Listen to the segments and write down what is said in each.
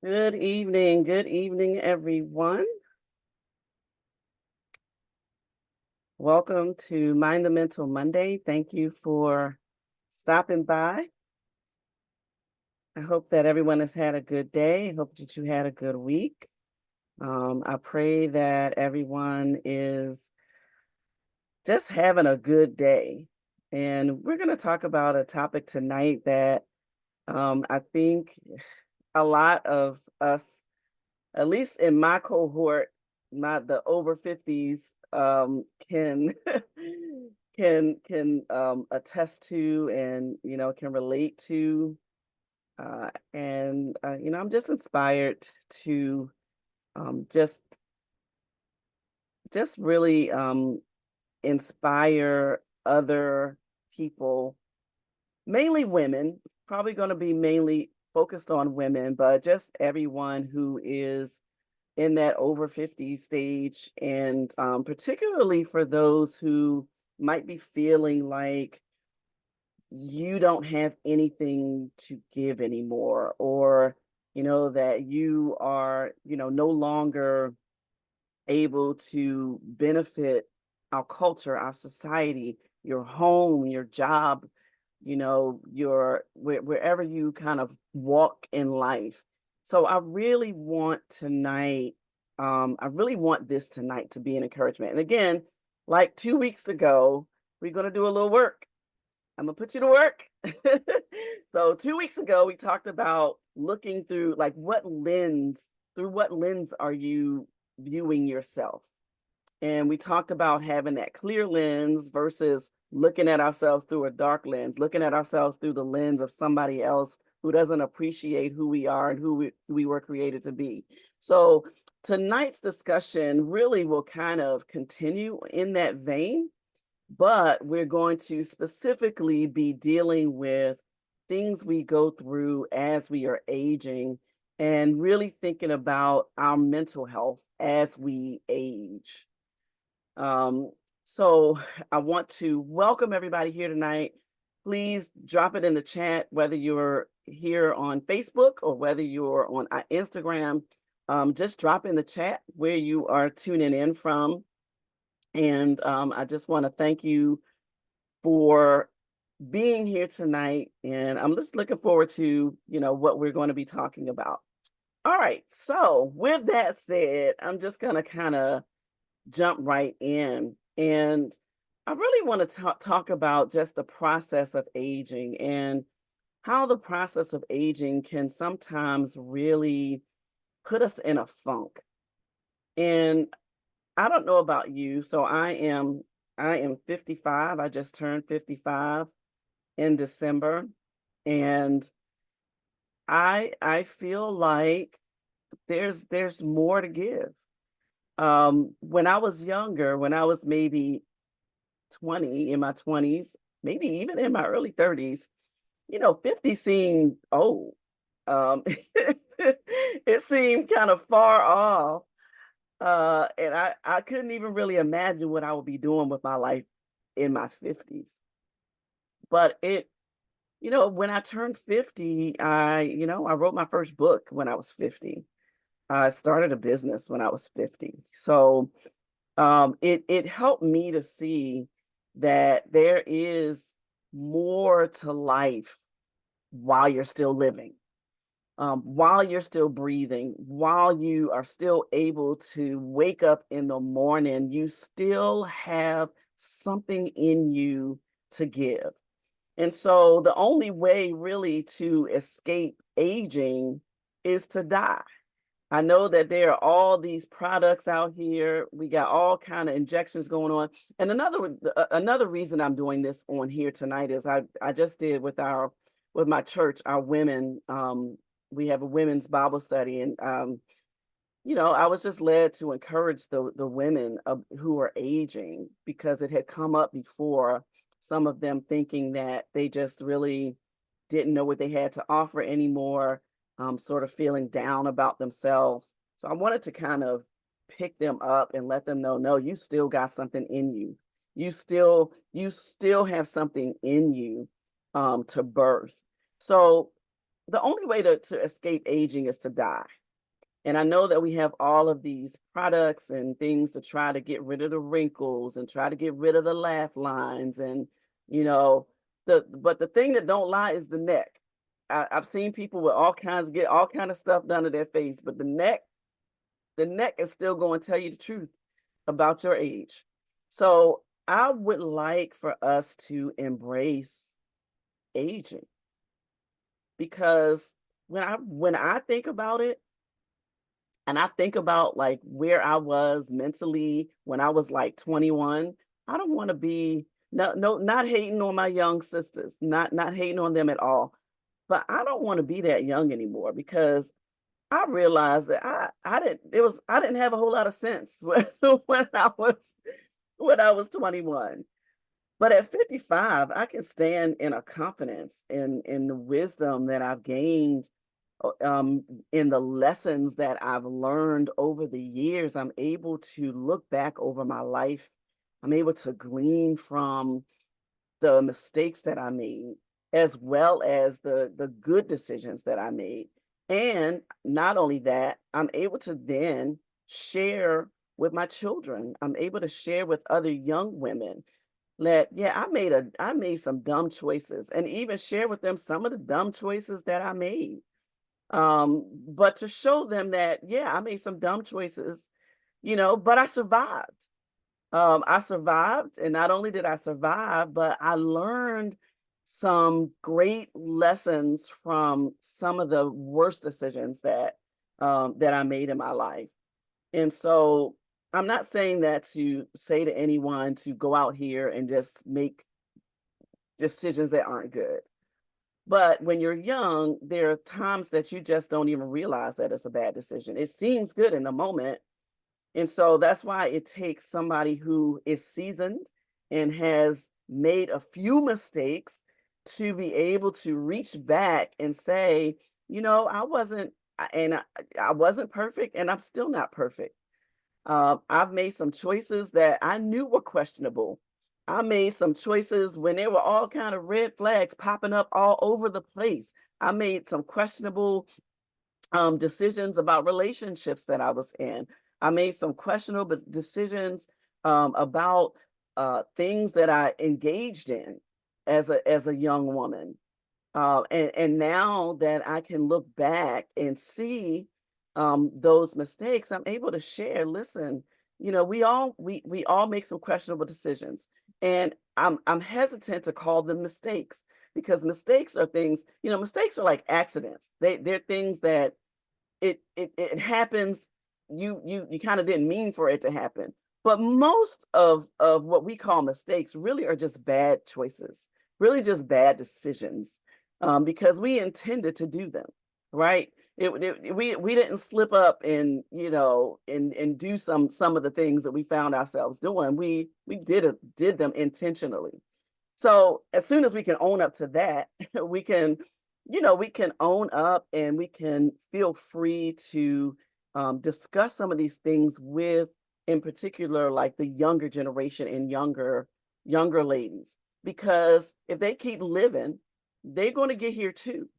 Good evening, everyone. Welcome to Mind the Mental Monday. Thank you for stopping by. I hope that everyone has had a good day. I hope that you had a good week. I pray that everyone is just having a good day. And we're going to talk about a topic tonight that I think a lot of us, at least in my cohort, not the over 50s, can can attest to and can relate to. And I'm just inspired to just really inspire other people, mainly women. It's probably going to be mainly focused on women, but just everyone who is in that over 50 stage, and particularly for those who might be feeling like you don't have anything to give anymore, or that you are no longer able to benefit our culture, our society, your home, your job, your wherever you kind of walk in life. So I really want this tonight to be an encouragement. And again, like 2 weeks ago, we're gonna do a little work. I'm gonna put you to work. So 2 weeks ago, we talked about looking through, like, through what lens are you viewing yourself? And we talked about having that clear lens versus looking at ourselves through a dark lens, looking at ourselves through the lens of somebody else who doesn't appreciate who we are and who we were created to be. So tonight's discussion really will kind of continue in that vein, but we're going to specifically be dealing with things we go through as we are aging and really thinking about our mental health as we age. Um, so I want to welcome everybody here tonight. Please drop it in the chat, whether you're here on Facebook or whether you're on Instagram. Just drop in the chat where you are tuning in from. And I just want to thank you for being here tonight. And I'm just looking forward to, what we're going to be talking about. All right. So with that said, I'm just going to kind of jump right in. And I really want to talk about just the process of aging and how the process of aging can sometimes really put us in a funk. And I don't know about you, so I am 55. I just turned 55 in December, and I feel like there's more to give. When I was younger, when I was maybe 20, in my 20s, maybe even in my early 30s, 50 seemed old. Um, it seemed kind of far off. And I couldn't even really imagine what I would be doing with my life in my 50s. But when I turned 50, I wrote my first book when I was 50. I started a business when I was 50. So it helped me to see that there is more to life while you're still living, while you're still breathing, while you are still able to wake up in the morning. You still have something in you to give. And so the only way really to escape aging is to die. I know that there are all these products out here. We got all kind of injections going on. And another reason I'm doing this on here tonight is I just did with my church, our women. We have a women's Bible study, and I was just led to encourage the women who are aging, because it had come up before. Some of them thinking that they just really didn't know what they had to offer anymore, sort of feeling down about themselves. So I wanted to kind of pick them up and let them know, no, you still got something in you. You still have something in you to birth. So the only way to escape aging is to die. And I know that we have all of these products and things to try to get rid of the wrinkles and try to get rid of the laugh lines and you know but the thing that don't lie is the neck. I've seen people with all kinds get all kind of stuff done to their face, but the neck is still going to tell you the truth about your age. So I would like for us to embrace aging because when I think about it, and I think about like where I was mentally when I was like 21, I don't want to be not hating on my young sisters, not hating on them at all. But I don't want to be that young anymore because I realized that I didn't have a whole lot of sense when I was 21. But at 55, I can stand in a confidence in the wisdom that I've gained, in the lessons that I've learned over the years. I'm able to look back over my life. I'm able to glean from the mistakes that I made, as well as the good decisions that I made. And not only that, I'm able to then share with my children. I'm able to share with other young women that yeah, I made some dumb choices and even share with them some of the dumb choices that I made. But to show them that yeah, I made some dumb choices, but I survived, and not only did I survive, but I learned some great lessons from some of the worst decisions that I made in my life. And so I'm not saying that to say to anyone to go out here and just make decisions that aren't good. But when you're young, there are times that you just don't even realize that it's a bad decision. It seems good in the moment, and so that's why it takes somebody who is seasoned and has made a few mistakes to be able to reach back and say, I wasn't perfect and I'm still not perfect. I've made some choices that I knew were questionable. I made some choices when there were all kind of red flags popping up all over the place. I made some questionable decisions about relationships that I was in. I made some questionable decisions about things that I engaged in as a young woman. And now that I can look back and see those mistakes, I'm able to share. Listen, we all make some questionable decisions, and I'm hesitant to call them mistakes because mistakes are things. Mistakes are like accidents. They're things that it happens. You kind of didn't mean for it to happen. But most of what we call mistakes really are just bad choices, really just bad decisions, because we intended to do them, right? We didn't slip up and do some of the things that we found ourselves doing. We did them intentionally. So as soon as we can own up to that, we can own up and we can feel free to discuss some of these things with, in particular, like the younger generation and younger ladies. Because if they keep living, they're going to get here too.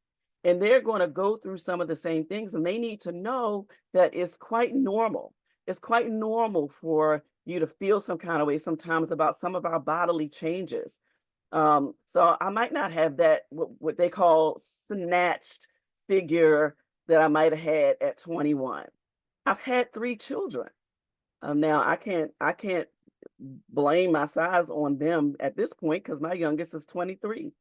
And they're going to go through some of the same things. And they need to know that it's quite normal. It's quite normal for you to feel some kind of way sometimes about some of our bodily changes. So I might not have that what they call snatched figure that I might have had at 21. I've had 3 children. Now I can't blame my size on them at this point because my youngest is 23.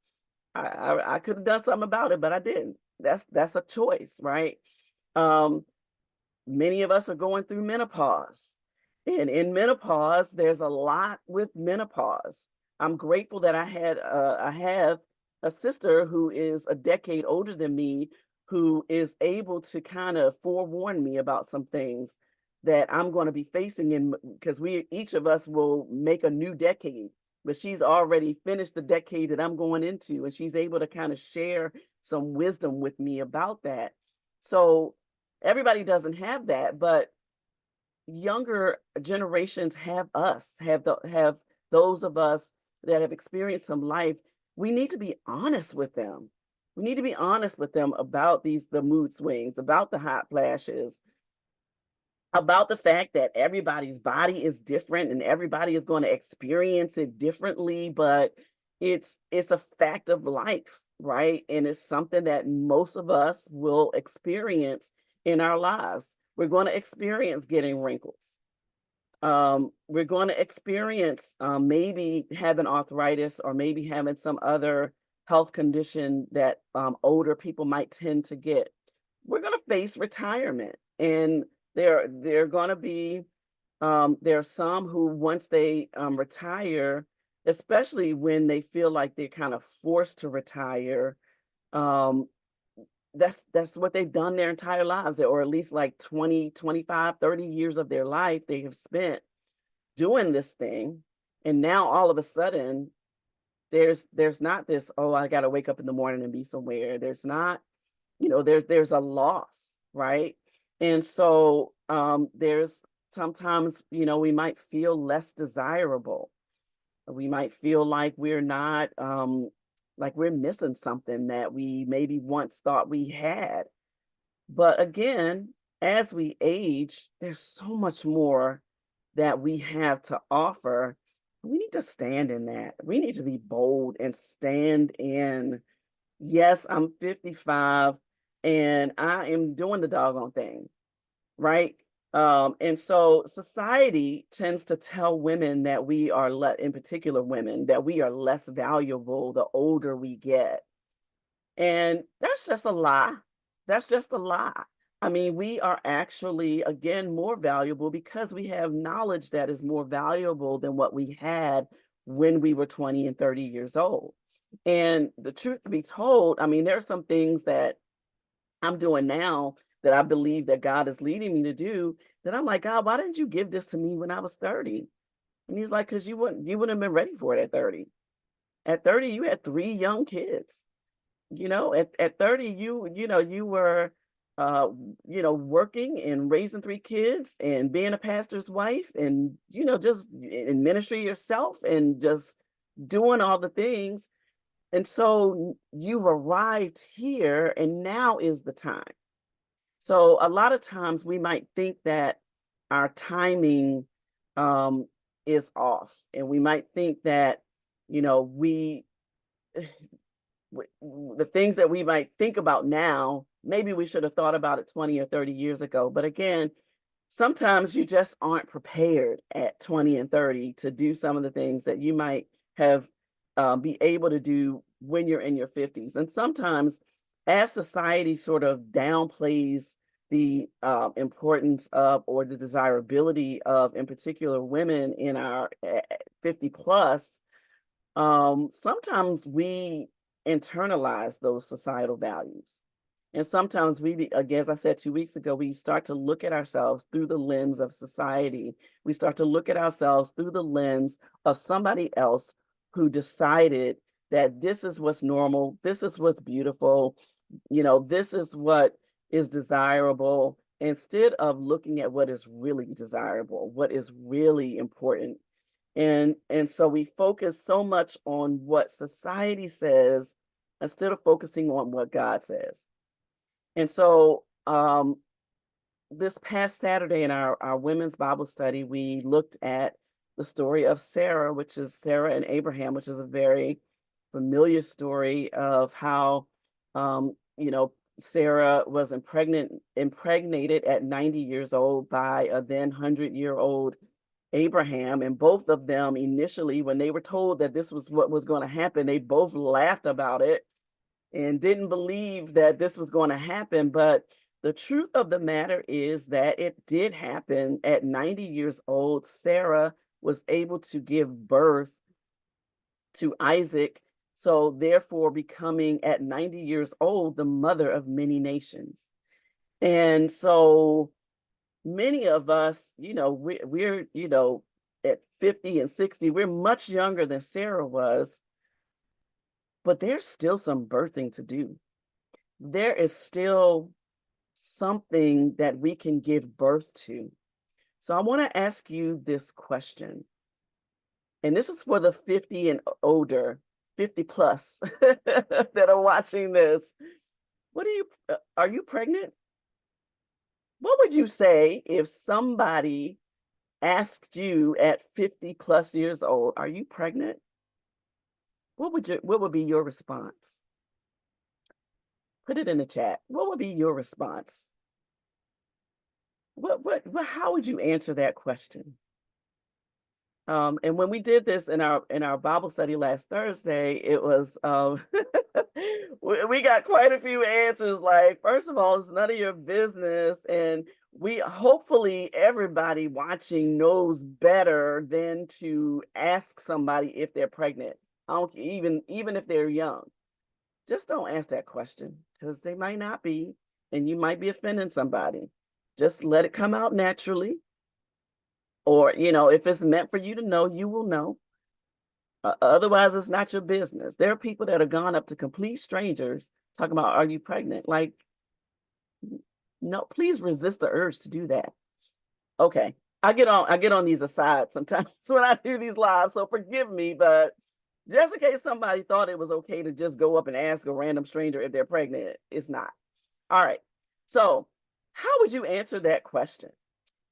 I could have done something about it, but I didn't. That's a choice, right? Um, Many of us are going through menopause. And in menopause, there's a lot with menopause. I'm grateful that I have a sister who is a decade older than me, who is able to kind of forewarn me about some things that I'm going to be facing in because we each of us will make a new decade, but she's already finished the decade that I'm going into, and she's able to kind of share some wisdom with me about that. So everybody doesn't have that, but younger generations have those of us that have experienced some life. We need to be honest with them. We need to be honest with them about the mood swings, about the hot flashes, about the fact that everybody's body is different and everybody is going to experience it differently, but it's a fact of life, right? And it's something that most of us will experience in our lives. We're going to experience getting wrinkles. We're going to experience maybe having arthritis or maybe having some other health condition that older people might tend to get. We're going to face retirement, and there are going to be there are some who once they retire, especially when they feel like they're kind of forced to retire. Um, that's what they've done their entire lives, or at least like 20, 25, 30 years of their life they have spent doing this thing. And now all of a sudden there's not this, oh, I got to wake up in the morning and be somewhere. There's not, there's a loss, right? And so there's sometimes, we might feel less desirable. We might feel like we're missing something that we maybe once thought we had. But again, as we age, there's so much more that we have to offer. We need to stand in that. We need to be bold and stand in, yes, I'm 55 and I am doing the doggone thing, right? And so society tends to tell women that we are, in particular women, that we are less valuable the older we get. And that's just a lie. That's just a lie. I mean, we are actually, again, more valuable because we have knowledge that is more valuable than what we had when we were 20 and 30 years old. And the truth to be told, I mean, there are some things that I'm doing now that I believe that God is leading me to do that I'm like, God, why didn't you give this to me when I was 30? And he's like, because you wouldn't have been ready for it at 30. At 30, you had 3 young kids. At 30, you were, uh, working and raising 3 kids and being a pastor's wife and, just in ministry yourself and just doing all the things. And so you've arrived here and now is the time. So a lot of times we might think that our timing um, is off, and we might think that, we the things that we might think about now, maybe we should have thought about it 20 or 30 years ago. But again, sometimes you just aren't prepared at 20 and 30 to do some of the things that you might have be able to do when you're in your 50s. And sometimes as society sort of downplays the importance of or the desirability of, in particular, women in our 50 plus, sometimes we internalize those societal values. And sometimes again, as I said 2 weeks ago, we start to look at ourselves through the lens of society. We start to look at ourselves through the lens of somebody else who decided that this is what's normal, this is what's beautiful, this is what is desirable, instead of looking at what is really desirable, what is really important. And so we focus so much on what society says instead of focusing on what God says. And so this past Saturday in our women's Bible study, we looked at the story of Sarah, which is Sarah and Abraham, which is a very familiar story of how Sarah was impregnated at 90 years old by a then 100-year-old Abraham. And both of them initially, when they were told that this was what was going to happen, they both laughed about it and didn't believe that this was going to happen. But the truth of the matter is that it did happen. At 90 years old, Sarah was able to give birth to Isaac, so therefore becoming at 90 years old the mother of many nations. And so many of us, we're at 50 and 60, we're much younger than Sarah was, but there's still some birthing to do. There is still something that we can give birth to. So I want to ask you this question, and this is for the 50 and older. 50 plus that are watching this. Are you pregnant? What would you say if somebody asked you at 50 plus years old, are you pregnant? What would be your response? Put it in the chat. What would be your response? How would you answer that question? And when we did this in our Bible study last Thursday, it was we got quite a few answers. Like, first of all, it's none of your business, and we hopefully everybody watching knows better than to ask somebody if they're pregnant. I don't even if they're young. Just don't ask that question because they might not be, and you might be offending somebody. Just let it come out naturally, or if it's meant for you to know, you will know. Otherwise, it's not your business. There are people that have gone up to complete strangers talking about, "Are you pregnant?" Like, no, please resist the urge to do that. Okay, I get on these asides sometimes when I do these lives, so forgive me, but just in case somebody thought it was okay to just go up and ask a random stranger if they're pregnant, it's not. All right. So, how would you answer that question?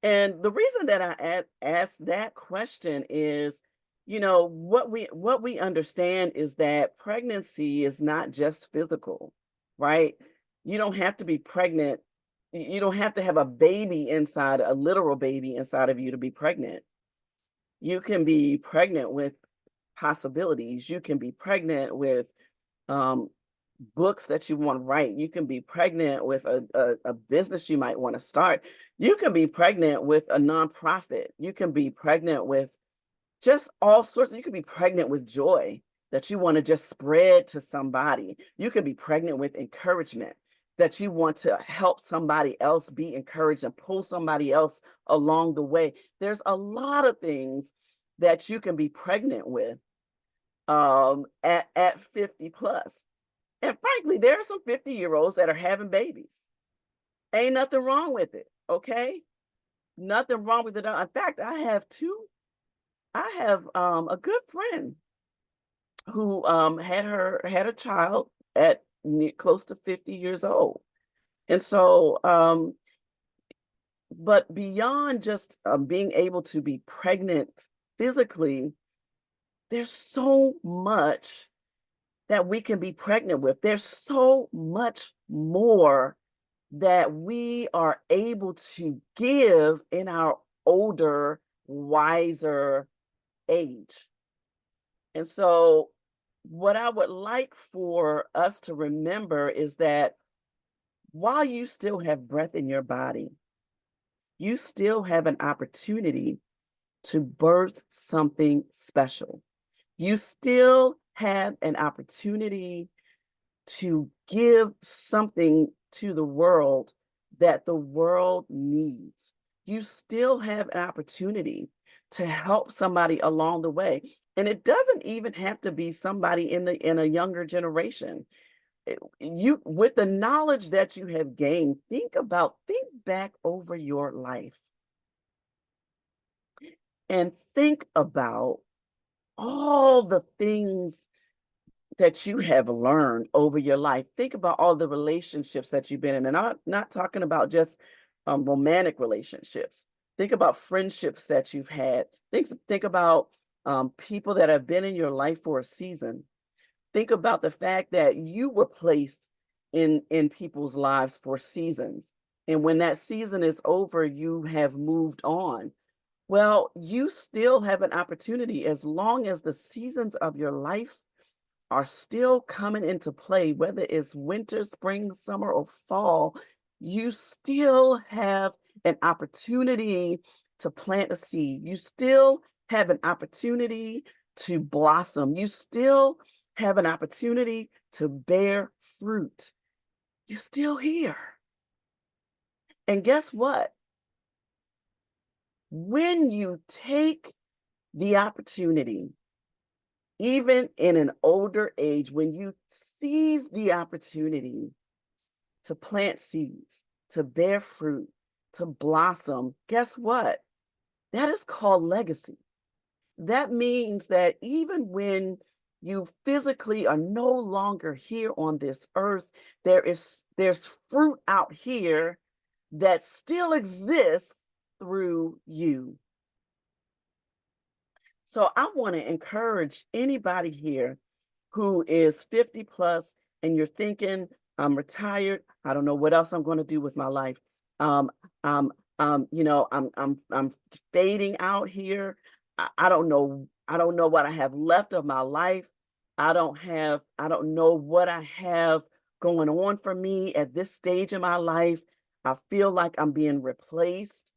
And the reason that I asked that question is, what we understand is that pregnancy is not just physical, right? You don't have to be pregnant. You don't have to have a baby inside, a literal baby inside of you to be pregnant. You can be pregnant with possibilities. You can be pregnant with um, books that you want to write. You can be pregnant with a business you might want to start. You can be pregnant with a nonprofit. You can be pregnant with just all sorts. You can be pregnant with joy that you want to just spread to somebody. You can be pregnant with encouragement that you want to help somebody else be encouraged and pull somebody else along the way. There's a lot of things that you can be pregnant with at 50 plus. And frankly, there are some 50-year-olds that are having babies. Ain't nothing wrong with it, okay? Nothing wrong with it. In fact, I have a good friend who had a child at close to 50 years old. And so but beyond just being able to be pregnant physically, there's so much that we can be pregnant with. There's so much more that we are able to give in our older, wiser age. And so, what I would like for us to remember is that while you still have breath in your body, you still have an opportunity to birth something special. You still have an opportunity to give something to the world that the world needs. You still have an opportunity to help somebody along the way. And it doesn't even have to be somebody in a younger generation. You with the knowledge that you have gained, think back over your life and think about all the things that you have learned over your life. Think about all the relationships that you've been in, and I'm not talking about just romantic relationships. Think about friendships that you've had. Think about people that have been in your life for a season. Think about the fact that you were placed in people's lives for seasons, and when that season is over, you have moved on. Well, you still have an opportunity as long as the seasons of your life are still coming into play, whether it's winter, spring, summer, or fall, you still have an opportunity to plant a seed. You still have an opportunity to blossom. You still have an opportunity to bear fruit. You're still here. And guess what? When you take the opportunity, even in an older age, when you seize the opportunity to plant seeds, to bear fruit, to blossom, guess what? That is called legacy. That means that even when you physically are no longer here on this earth. There's fruit out here that still exists through you. So I want to encourage anybody here who is 50 plus and you're thinking, I'm retired, I don't know what else I'm going to do with my life. Um, um, I'm fading out here. I don't know what I have left of my life. I don't know what I have going on for me at this stage in my life. I feel like I'm being replaced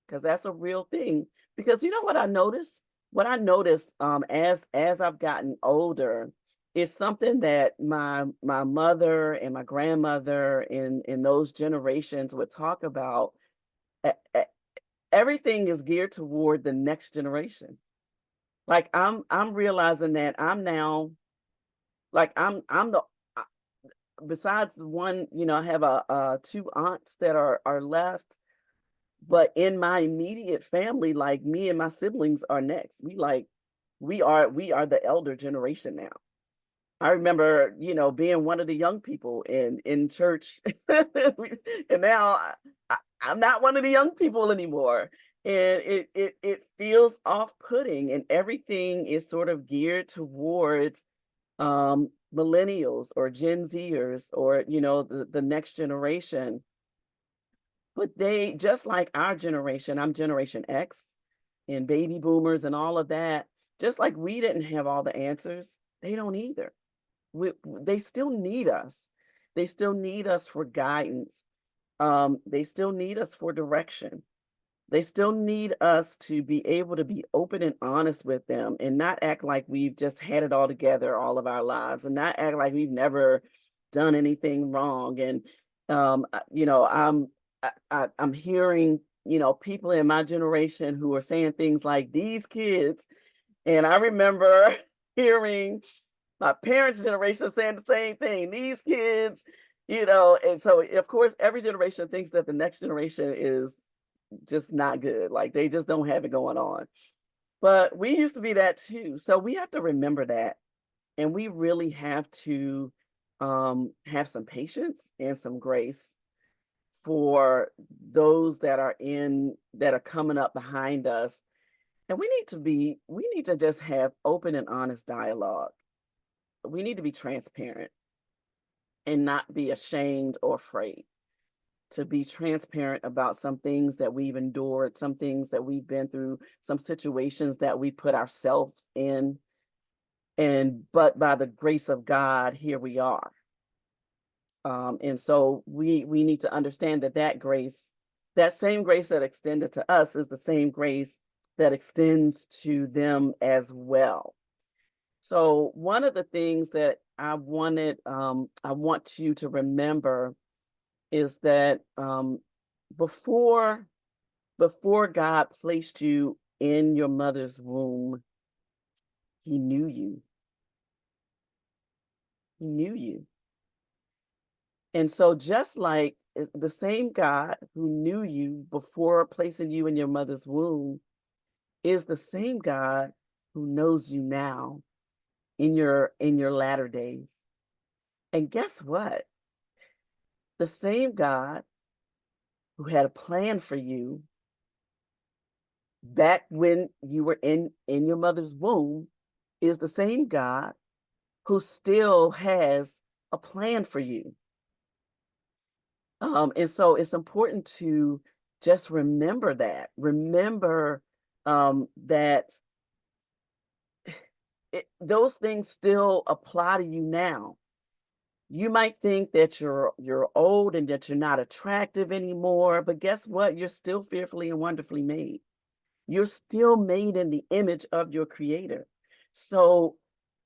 because that's a real thing. Because you know what I noticed? What I noticed as I've gotten older is something that my mother and my grandmother in those generations would talk about. E- e- Everything is geared toward the next generation. Like I'm realizing that I'm now like I'm the uh, besides one, I have two aunts that are left. But in my immediate family, like me and my siblings are next. We are the elder generation now. I remember, being one of the young people in church, and now I'm not one of the young people anymore. And it feels off-putting, and everything is sort of geared towards millennials or Gen Zers or the next generation. But they just like our generation, I'm Generation X and baby boomers and all of that, just like we didn't have all the answers, they don't either. They still need us. They still need us for guidance. They still need us for direction. They still need us to be able to be open and honest with them and not act like we've just had it all together all of our lives and not act like we've never done anything wrong. And, I'm hearing, people in my generation who are saying things like these kids. And I remember hearing my parents' generation saying the same thing, these kids, and so of course every generation thinks that the next generation is just not good. Like they just don't have it going on. But we used to be that too. So we have to remember that. And we really have to have some patience and some grace for those that are coming up behind us. And we need to just have open and honest dialogue. We need to be transparent and not be ashamed or afraid to be transparent about some things that we've endured, some things that we've been through, some situations that we put ourselves in. And but by the grace of God, here we are. And so we need to understand that that same grace that extended to us, is the same grace that extends to them as well. So one of the things that I want you to remember is that before before God placed you in your mother's womb, he knew you. He knew you. And so just like the same God who knew you before placing you in your mother's womb is the same God who knows you now in your latter days. And guess what? The same God who had a plan for you back when you were in your mother's womb is the same God who still has a plan for you. And so it's important to just remember that. Remember that those things still apply to you now. You might think that you're old and that you're not attractive anymore, but guess what? You're still fearfully and wonderfully made. You're still made in the image of your creator. So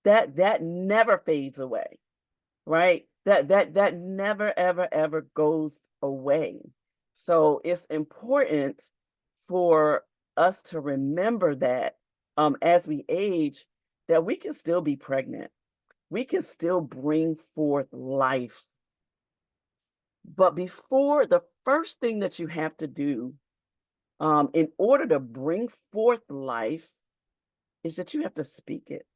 that never fades away, right? That never ever goes away. So it's important for us to remember that as we age, that we can still be pregnant. We can still bring forth life. But before the first thing that you have to do in order to bring forth life is that you have to speak it.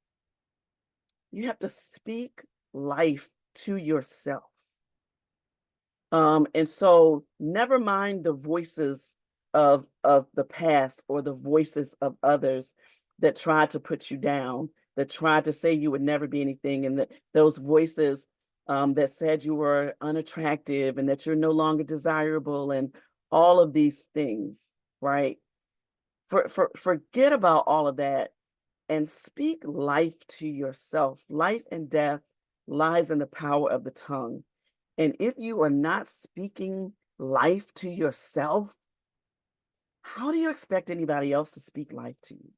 You have to speak life to yourself. And so never mind the voices of the past or the voices of others that tried to put you down, that tried to say you would never be anything, and that those voices that said you were unattractive and that you're no longer desirable and all of these things, right? Forget about all of that and speak life to yourself. Life and death lies in the power of the tongue. And if you are not speaking life to yourself, how do you expect anybody else to speak life to you?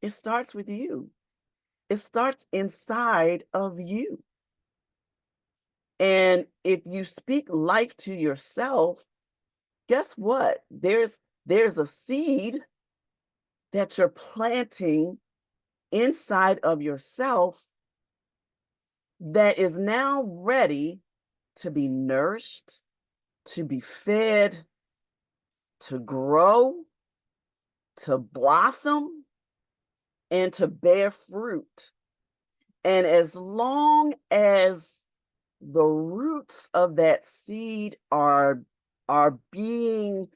It starts with you. It starts inside of you. And if you speak life to yourself, guess what? There's a seed that you're planting inside of yourself that is now ready to be nourished, to be fed, to grow, to blossom, and to bear fruit. And as long as the roots of that seed are being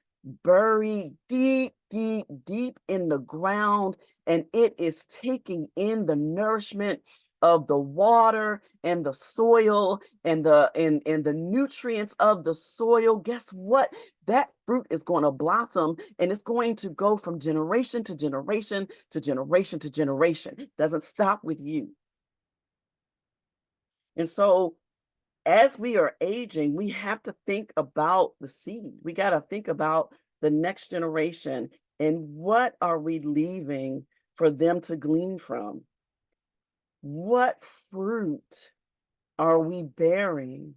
buried deep, deep, deep in the ground, and it is taking in the nourishment of the water and the soil and the nutrients of the soil. Guess what? That fruit is going to blossom, and it's going to go from generation to generation to generation to generation. It doesn't stop with you. And so as we are aging, we have to think about the seed. We got to think about the next generation and what are we leaving for them to glean from? What fruit are we bearing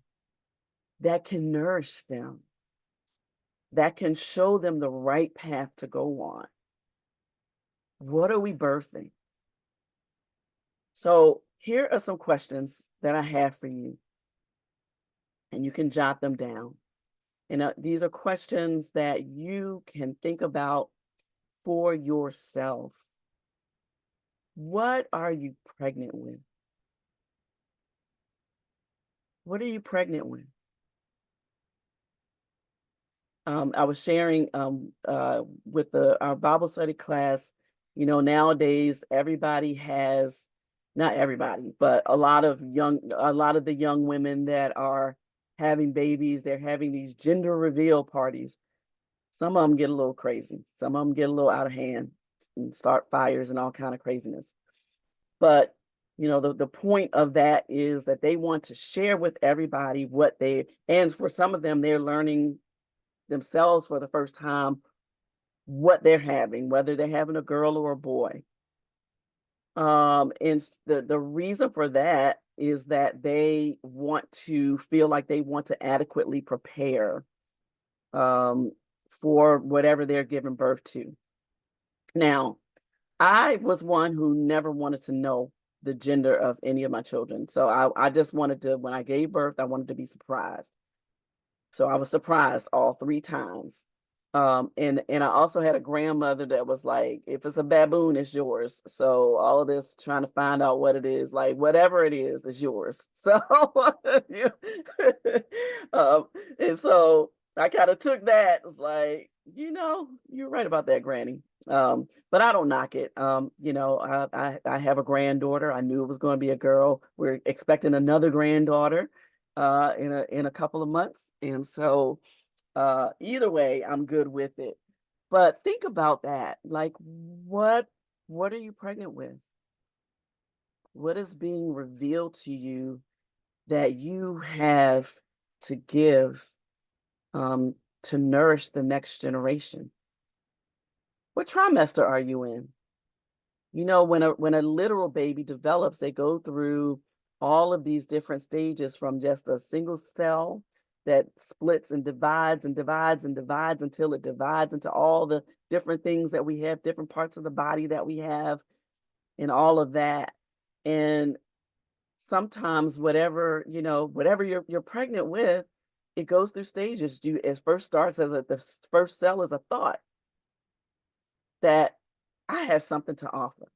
that can nourish them, that can show them the right path to go on? What are we birthing? So, here are some questions that I have for you, and you can jot them down. And these are questions that you can think about for yourself. What are you pregnant with? What are you pregnant with? I was sharing with our Bible study class. You know, nowadays everybody has, not everybody, but a lot of the young women that are having babies, they're having these gender reveal parties. Some of them get a little crazy. Some of them get a little out of hand and start fires and all kind of craziness. But, you know, the point of that is that they want to share with everybody what they, and for some of them, they're learning themselves for the first time what they're having, whether they're having a girl or a boy. The reason for that is that they want to feel like they want to adequately prepare um, for whatever they're giving birth to. Now, I was one who never wanted to know the gender of any of my children. So I just wanted to, when I gave birth, I wanted to be surprised. So I was surprised all three times. And I also had a grandmother that was like, if it's a baboon, it's yours. So all of this trying to find out what it is, like whatever it is yours. So you- um, and so I kind of took that. It was like, you're right about that, Granny. But I don't knock it. I have a granddaughter. I knew it was going to be a girl. We're expecting another granddaughter in a couple of months. And so either way, I'm good with it. But think about that. Like what are you pregnant with? What is being revealed to you that you have to give um to nourish the next generation? What trimester are you in? You know, when a literal baby develops, they go through all of these different stages from just a single cell that splits and divides and divides and divides until it divides into all the different things that we have, different parts of the body that we have, and all of that. And sometimes whatever you're pregnant with, it goes through stages. It first starts as the first cell is a thought that I have something to offer.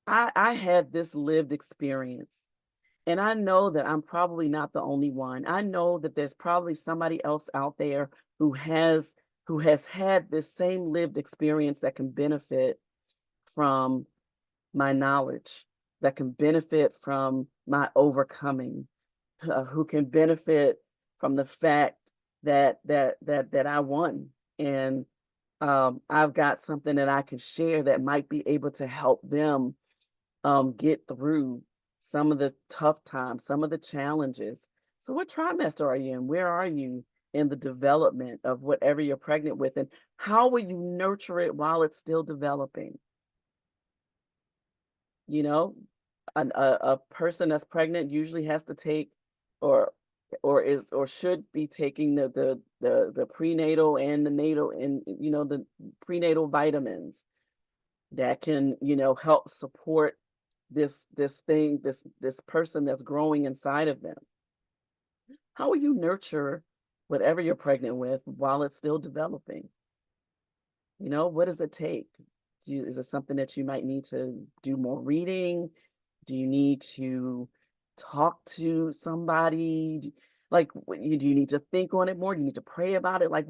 I had this lived experience, and I know that I'm probably not the only one. I know that there's probably somebody else out there who has who has had this same lived experience that can benefit from my knowledge, that can benefit from my overcoming, who can benefit from the fact that I won, and I've got something that I can share that might be able to help them get through some of the tough times, some of the challenges. So, what trimester are you in? Where are you in the development of whatever you're pregnant with, and how will you nurture it while it's still developing? You know, a person that's pregnant usually has to take or or should be taking the prenatal and the natal and the prenatal vitamins that can help support this person that's growing inside of them. How will you nurture whatever you're pregnant with while it's still developing? What does it take? Is it something that you might need to do more reading? Do you need to talk to somebody? Like, do you need to think on it more? Do you need to pray about it? Like,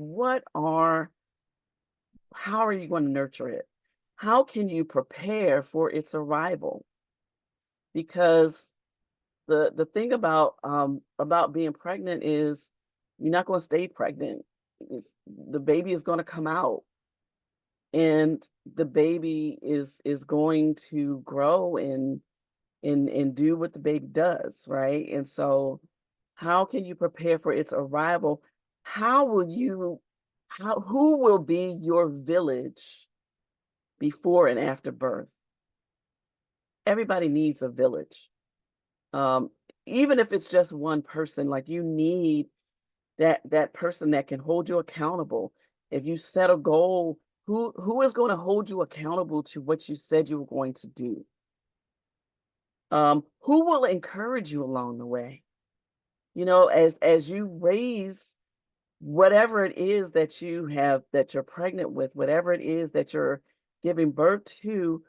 how are you going to nurture it? How can you prepare for its arrival? Because the thing about being pregnant is you're not going to stay pregnant. The baby is going to come out, and the baby is going to grow and do what the baby does, right? And so how can you prepare for its arrival? How will you how who will be your village before and after birth? Everybody needs a village. Um, Even if it's just one person, like you need that person that can hold you accountable. If you set a goal, who is going to hold you accountable to what you said you were going to do? Who will encourage you along the way? As you raise whatever it is that you're pregnant with, whatever it is that you're giving birth to,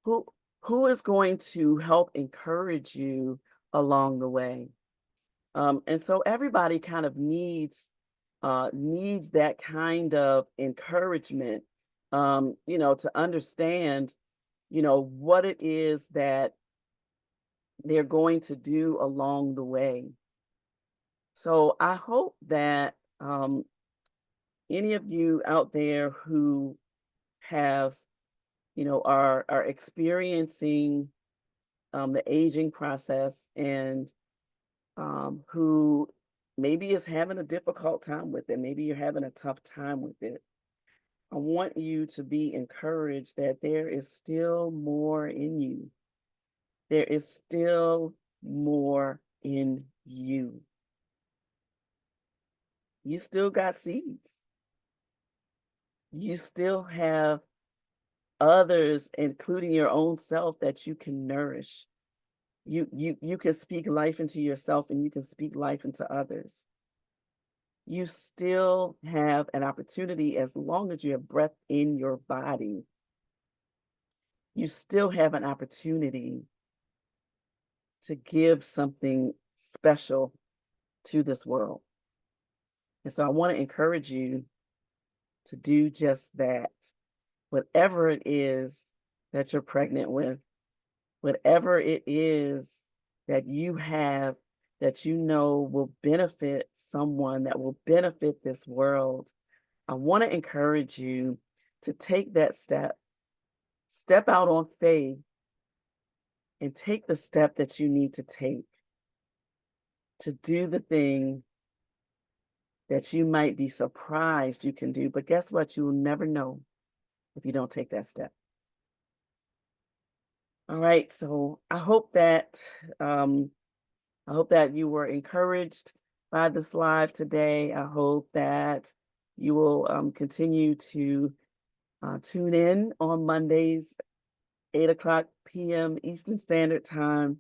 who who is going to help encourage you along the way? And so everybody kind of needs that kind of encouragement, to understand, what it is that they're going to do along the way. So I hope that any of you out there who have, are experiencing the aging process and who maybe is having a difficult time with it, maybe you're having a tough time with it. I want you to be encouraged that there is still more in you. There is still more in you. You still got seeds. You still have others, including your own self, that you can nourish. You can speak life into yourself and you can speak life into others. You still have an opportunity as long as you have breath in your body. You still have an opportunity to give something special to this world. And so I want to encourage you to do just that. Whatever it is that you're pregnant with, whatever it is that you have that you know will benefit someone, that will benefit this world, I want to encourage you to take that step. Step out on faith and take the step that you need to take to do the thing that you might be surprised you can do. But guess what? You will never know if you don't take that step. All right. So um, I hope that you were encouraged by this live today. I hope that you will continue to tune in on Mondays, 8 o'clock p.m. Eastern Standard Time.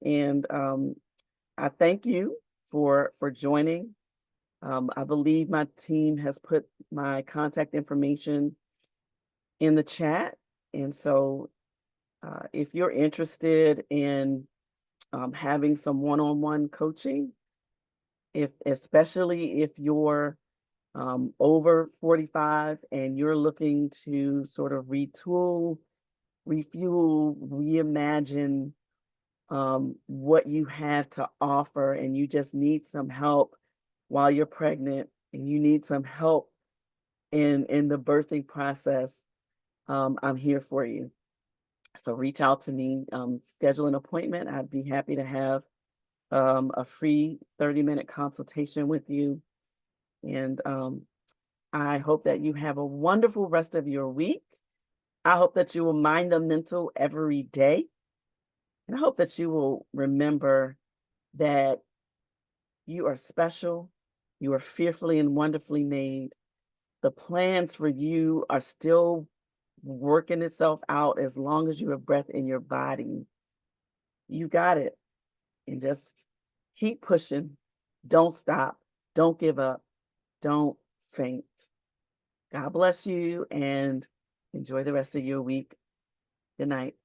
And I thank you for joining. I believe my team has put my contact information in the chat. And so If you're interested in having some one-on-one coaching, if especially if you're over 45 and you're looking to sort of retool, refuel, reimagine what you have to offer, and you just need some help while you're pregnant, and you need some help in the birthing process, I'm here for you. So reach out to me, schedule an appointment. I'd be happy to have a free 30-minute consultation with you. And I hope that you have a wonderful rest of your week. I hope that you will mind the mental every day. And I hope that you will remember that you are special. You are fearfully and wonderfully made. The plans for you are still working itself out as long as you have breath in your body. You got it. And just keep pushing. Don't stop. Don't give up. Don't faint. God bless you and enjoy the rest of your week. Good night.